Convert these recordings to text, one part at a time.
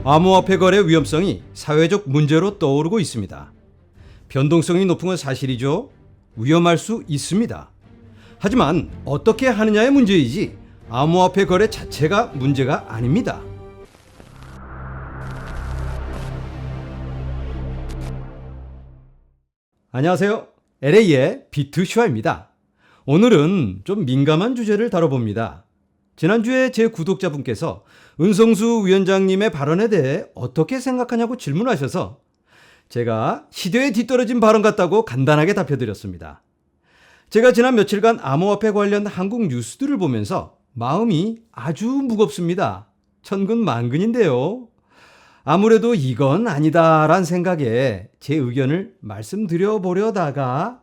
암호화폐 거래 위험성이 사회적 문제로 떠오르고 있습니다. 변동성이 높은 건 사실이죠. 위험할 수 있습니다. 하지만 어떻게 하느냐의 문제이지 암호화폐 거래 자체가 문제가 아닙니다. 안녕하세요. LA의 비트슈아입니다. 오늘은 좀 민감한 주제를 다뤄봅니다. 지난주에 제 구독자분께서 은성수 위원장님의 발언에 대해 어떻게 생각하냐고 질문하셔서 제가 시대에 뒤떨어진 발언 같다고 간단하게 답해드렸습니다. 제가 지난 며칠간 암호화폐 관련 한국 뉴스들을 보면서 마음이 아주 무겁습니다. 천근만근인데요. 아무래도 이건 아니다란 생각에 제 의견을 말씀드려 보려다가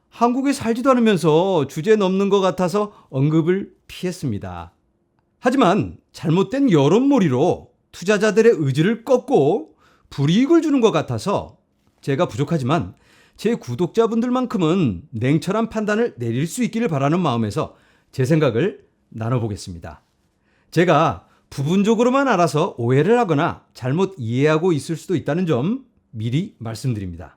한국에 살지도 않으면서 주제 넘는 것 같아서 언급을 피했습니다. 하지만 잘못된 여론몰이로 투자자들의 의지를 꺾고 불이익을 주는 것 같아서 제가 부족하지만 제 구독자분들만큼은 냉철한 판단을 내릴 수 있기를 바라는 마음에서 제 생각을 나눠보겠습니다. 제가 부분적으로만 알아서 오해를 하거나 잘못 이해하고 있을 수도 있다는 점 미리 말씀드립니다.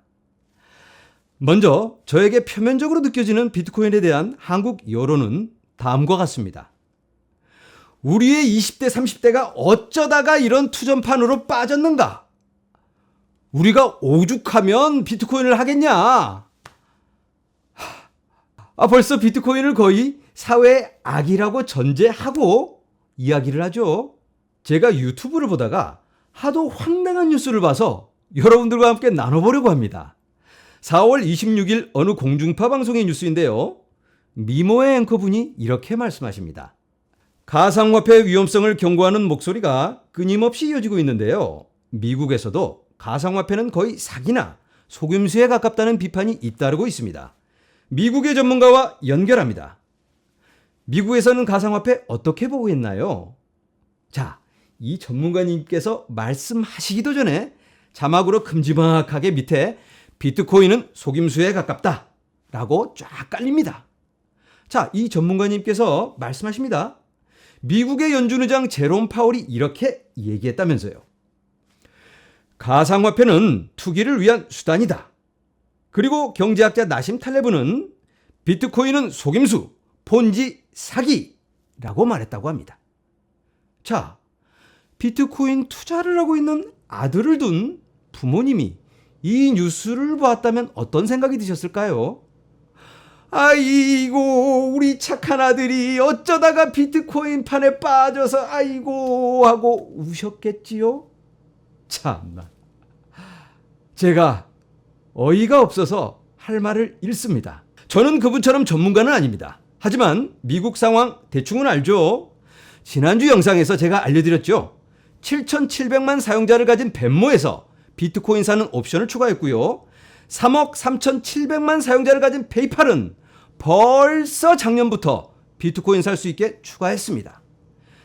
먼저 저에게 표면적으로 느껴지는 비트코인에 대한 한국 여론은 다음과 같습니다. 우리의 20대, 30대가 어쩌다가 이런 투전판으로 빠졌는가? 우리가 오죽하면 비트코인을 하겠냐? 벌써 비트코인을 거의 사회의 악이라고 전제하고 이야기를 하죠. 제가 유튜브를 보다가 하도 황당한 뉴스를 봐서 여러분들과 함께 나눠보려고 합니다. 4월 26일 어느 공중파 방송의 뉴스인데요. 미모의 앵커분이 이렇게 말씀하십니다. 가상화폐 위험성을 경고하는 목소리가 끊임없이 이어지고 있는데요. 미국에서도 가상화폐는 거의 사기나 속임수에 가깝다는 비판이 잇따르고 있습니다. 미국의 전문가와 연결합니다. 미국에서는 가상화폐 어떻게 보고 있나요? 자, 이 전문가님께서 말씀하시기도 전에 자막으로 큼지막하게 밑에 비트코인은 속임수에 가깝다 라고 쫙 깔립니다. 자, 이 전문가님께서 말씀하십니다. 미국의 연준 의장 제롬 파월이 이렇게 얘기했다면서요. 가상화폐는 투기를 위한 수단이다. 그리고 경제학자 나심 탈레브는 비트코인은 속임수, 폰지, 사기라고 말했다고 합니다. 자, 비트코인 투자를 하고 있는 아들을 둔 부모님이 이 뉴스를 보았다면 어떤 생각이 드셨을까요? 아이고, 우리 착한 아들이 어쩌다가 비트코인 판에 빠져서 아이고 하고 우셨겠지요? 참나. 제가 어이가 없어서 할 말을 잃습니다. 저는 그분처럼 전문가는 아닙니다. 하지만 미국 상황 대충은 알죠? 지난주 영상에서 제가 알려드렸죠? 7,700만 사용자를 가진 벤모에서 비트코인 사는 옵션을 추가했고요. 3억 3,700만 사용자를 가진 페이팔은 벌써 작년부터 비트코인 살 수 있게 추가했습니다.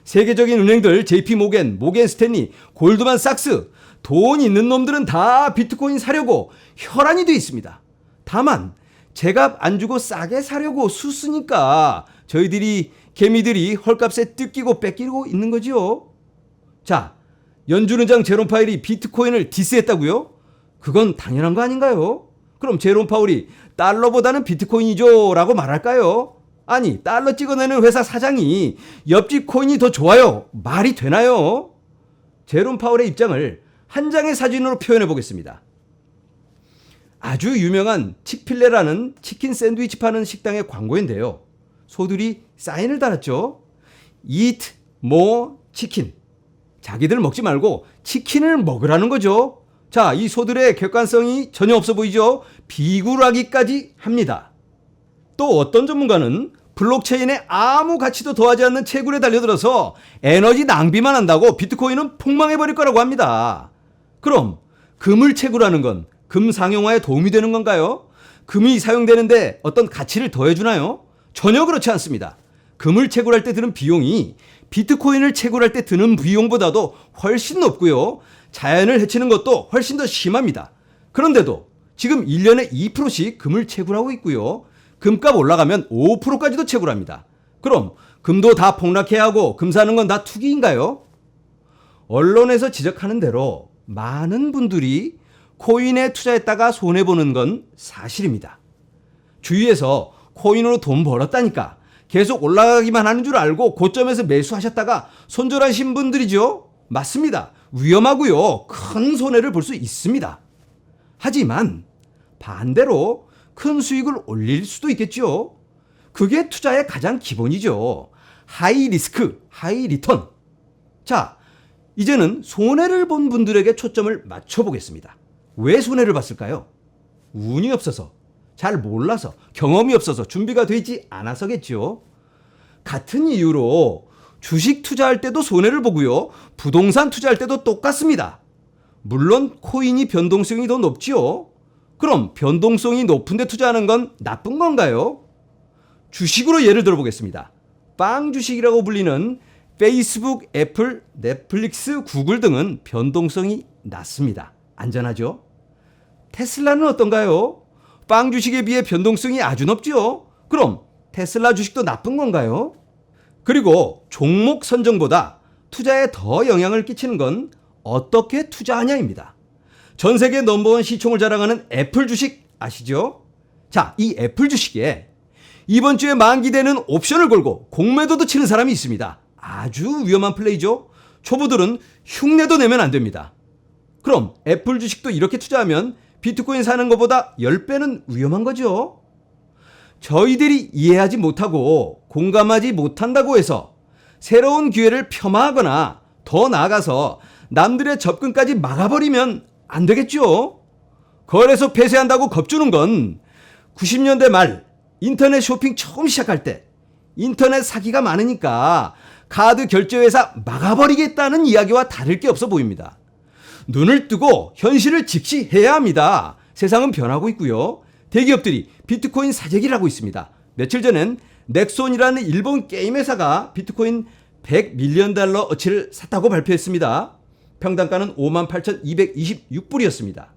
세계적인 은행들 JP 모겐, 모겐 스탠리, 골드만삭스, 돈 있는 놈들은 다 비트코인 사려고 혈안이 돼 있습니다. 다만 제값 안 주고 싸게 사려고 수쓰니까 저희들이 개미들이 헐값에 뜯기고 뺏기고 있는 거지요. 자, 연준 의장 제롬 파월이 비트코인을 디스했다고요? 그건 당연한 거 아닌가요? 그럼 제롬 파월이 달러보다는 비트코인이죠 라고 말할까요? 아니, 달러 찍어내는 회사 사장이 옆집 코인이 더 좋아요. 말이 되나요? 제롬 파월의 입장을 한 장의 사진으로 표현해 보겠습니다. 아주 유명한 칙필레라는 치킨 샌드위치 파는 식당의 광고인데요. 소들이 사인을 달았죠. Eat more chicken. 자기들 먹지 말고 치킨을 먹으라는 거죠. 자, 이 소들의 객관성이 전혀 없어 보이죠? 비굴하기까지 합니다. 또 어떤 전문가는 블록체인에 아무 가치도 더하지 않는 채굴에 달려들어서 에너지 낭비만 한다고 비트코인은 폭망해버릴 거라고 합니다. 그럼 금을 채굴하는 건 금 상용화에 도움이 되는 건가요? 금이 사용되는데 어떤 가치를 더해주나요? 전혀 그렇지 않습니다. 금을 채굴할 때 드는 비용이 비트코인을 채굴할 때 드는 비용보다도 훨씬 높고요. 자연을 해치는 것도 훨씬 더 심합니다. 그런데도 지금 1년에 2%씩 금을 채굴하고 있고요. 금값 올라가면 5%까지도 채굴합니다. 그럼 금도 다 폭락해야 하고 금 사는 건 다 투기인가요? 언론에서 지적하는 대로 많은 분들이 코인에 투자했다가 손해보는 건 사실입니다. 주위에서 코인으로 돈 벌었다니까 계속 올라가기만 하는 줄 알고 고점에서 매수하셨다가 손절하신 분들이죠. 맞습니다. 위험하고요. 큰 손해를 볼 수 있습니다. 하지만 반대로 큰 수익을 올릴 수도 있겠죠. 그게 투자의 가장 기본이죠. 하이 리스크, 하이 리턴. 자, 이제는 손해를 본 분들에게 초점을 맞춰보겠습니다. 왜 손해를 봤을까요? 운이 없어서, 잘 몰라서, 경험이 없어서, 준비가 되지 않아서겠죠. 같은 이유로 주식 투자할 때도 손해를 보고요. 부동산 투자할 때도 똑같습니다. 물론 코인이 변동성이 더 높지요. 그럼 변동성이 높은데 투자하는 건 나쁜 건가요? 주식으로 예를 들어보겠습니다. 빵 주식이라고 불리는 페이스북, 애플, 넷플릭스, 구글 등은 변동성이 낮습니다. 안전하죠? 테슬라는 어떤가요? 빵 주식에 비해 변동성이 아주 높죠? 그럼 테슬라 주식도 나쁜 건가요? 그리고 종목 선정보다 투자에 더 영향을 끼치는 건 어떻게 투자하냐입니다. 전 세계 넘버원 시총을 자랑하는 애플 주식 아시죠? 자, 이 애플 주식에 이번 주에 만기되는 옵션을 걸고 공매도도 치는 사람이 있습니다. 아주 위험한 플레이죠. 초보들은 흉내도 내면 안 됩니다. 그럼 애플 주식도 이렇게 투자하면 비트코인 사는 것보다 10배는 위험한 거죠. 저희들이 이해하지 못하고 공감하지 못한다고 해서 새로운 기회를 폄하하거나 더 나아가서 남들의 접근까지 막아버리면 안 되겠죠. 거래소 폐쇄한다고 겁주는 건 90년대 말 인터넷 쇼핑 처음 시작할 때 인터넷 사기가 많으니까 카드 결제회사 막아버리겠다는 이야기와 다를 게 없어 보입니다. 눈을 뜨고 현실을 직시해야 합니다. 세상은 변하고 있고요. 대기업들이 비트코인 사재기를 하고 있습니다. 며칠 전엔 넥손이라는 일본 게임 회사가 비트코인 100밀리언 달러 어치를 샀다고 발표했습니다. 평단가는 58,226불이었습니다.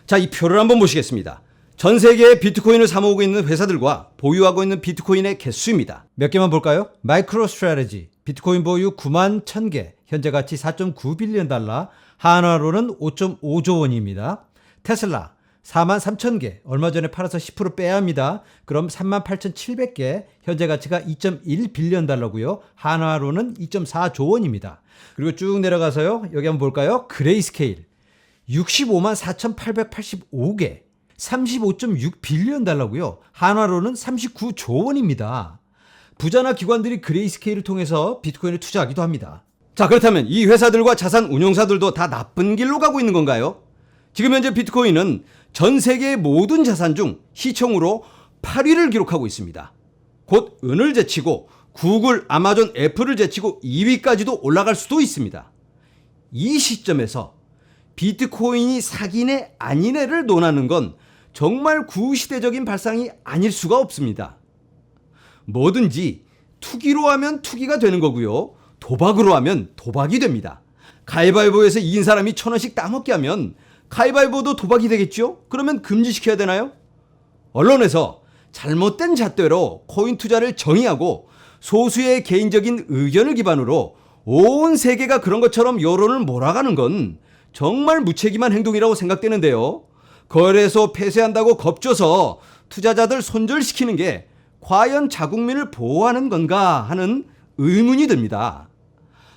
자, 이 표를 한번 보시겠습니다. 전 세계에 비트코인을 사모으고 있는 회사들과 보유하고 있는 비트코인의 개수입니다. 몇 개만 볼까요? 마이크로 스트래티지, 비트코인 보유 9만 1000개, 현재 가치 4.9빌리언 달러, 한화로는 5.5조 원입니다. 테슬라 4만 3천 개, 얼마 전에 팔아서 10% 빼야 합니다. 그럼 3만 8,700개, 현재 가치가 2.1빌리언 달러고요. 한화로는 2.4조 원입니다. 그리고 쭉 내려가서요. 여기 한번 볼까요? 그레이스케일 65만 4,885개, 35.6빌리언 달러고요. 한화로는 39조 원입니다. 부자나 기관들이 그레이스케일을 통해서 비트코인을 투자하기도 합니다. 자, 그렇다면 이 회사들과 자산 운용사들도 다 나쁜 길로 가고 있는 건가요? 지금 현재 비트코인은 전 세계의 모든 자산 중 시총으로 8위를 기록하고 있습니다. 곧 은을 제치고 구글, 아마존, 애플을 제치고 2위까지도 올라갈 수도 있습니다. 이 시점에서 비트코인이 사기네 아니네를 논하는 건 정말 구시대적인 발상이 아닐 수가 없습니다. 뭐든지 투기로 하면 투기가 되는 거고요. 도박으로 하면 도박이 됩니다. 가위바위보에서 이긴 사람이 1,000원씩 따먹게 하면 가위바위보도 도박이 되겠죠? 그러면 금지시켜야 되나요? 언론에서 잘못된 잣대로 코인 투자를 정의하고 소수의 개인적인 의견을 기반으로 온 세계가 그런 것처럼 여론을 몰아가는 건 정말 무책임한 행동이라고 생각되는데요. 거래소 폐쇄한다고 겁줘서 투자자들 손절시키는 게 과연 자국민을 보호하는 건가 하는 의문이 듭니다.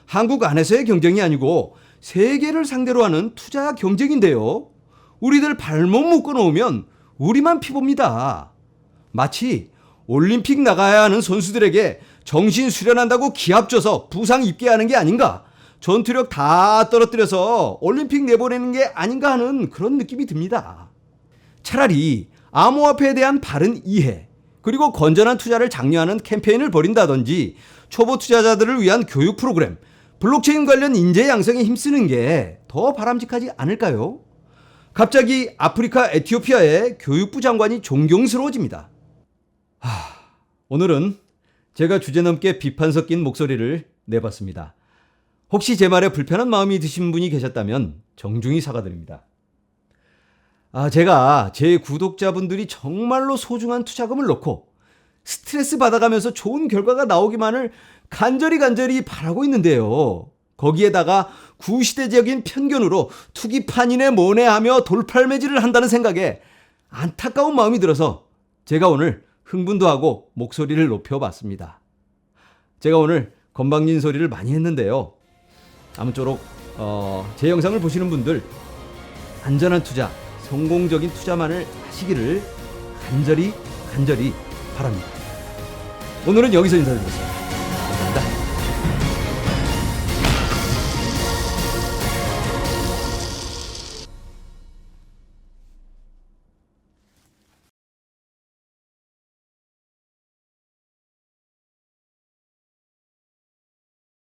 한국 안에서의 경쟁이 아니고 세계를 상대로 하는 투자 경쟁인데요. 우리들 발목 묶어놓으면 우리만 피봅니다. 마치 올림픽 나가야 하는 선수들에게 정신 수련한다고 기합 줘서 부상 입게 하는 게 아닌가, 전투력 다 떨어뜨려서 올림픽 내보내는 게 아닌가 하는 그런 느낌이 듭니다. 차라리 암호화폐에 대한 바른 이해, 그리고 건전한 투자를 장려하는 캠페인을 벌인다든지 초보 투자자들을 위한 교육 프로그램, 블록체인 관련 인재 양성에 힘쓰는 게 더 바람직하지 않을까요? 갑자기 아프리카 에티오피아의 교육부 장관이 존경스러워집니다. 오늘은 제가 주제넘게 비판 섞인 목소리를 내봤습니다. 혹시 제 말에 불편한 마음이 드신 분이 계셨다면 정중히 사과드립니다. 제가 제 구독자분들이 정말로 소중한 투자금을 넣고 스트레스 받아가면서 좋은 결과가 나오기만을 간절히 바라고 있는데요. 거기에다가 구시대적인 편견으로 투기판이네 뭐네 하며 돌팔매질을 한다는 생각에 안타까운 마음이 들어서 제가 오늘 흥분도 하고 목소리를 높여봤습니다. 제가 오늘 건방진 소리를 많이 했는데요. 아무쪼록 제 영상을 보시는 분들 안전한 투자, 성공적인 투자만을 하시기를 간절히 바랍니다. 오늘은 여기서 인사드리겠습니다.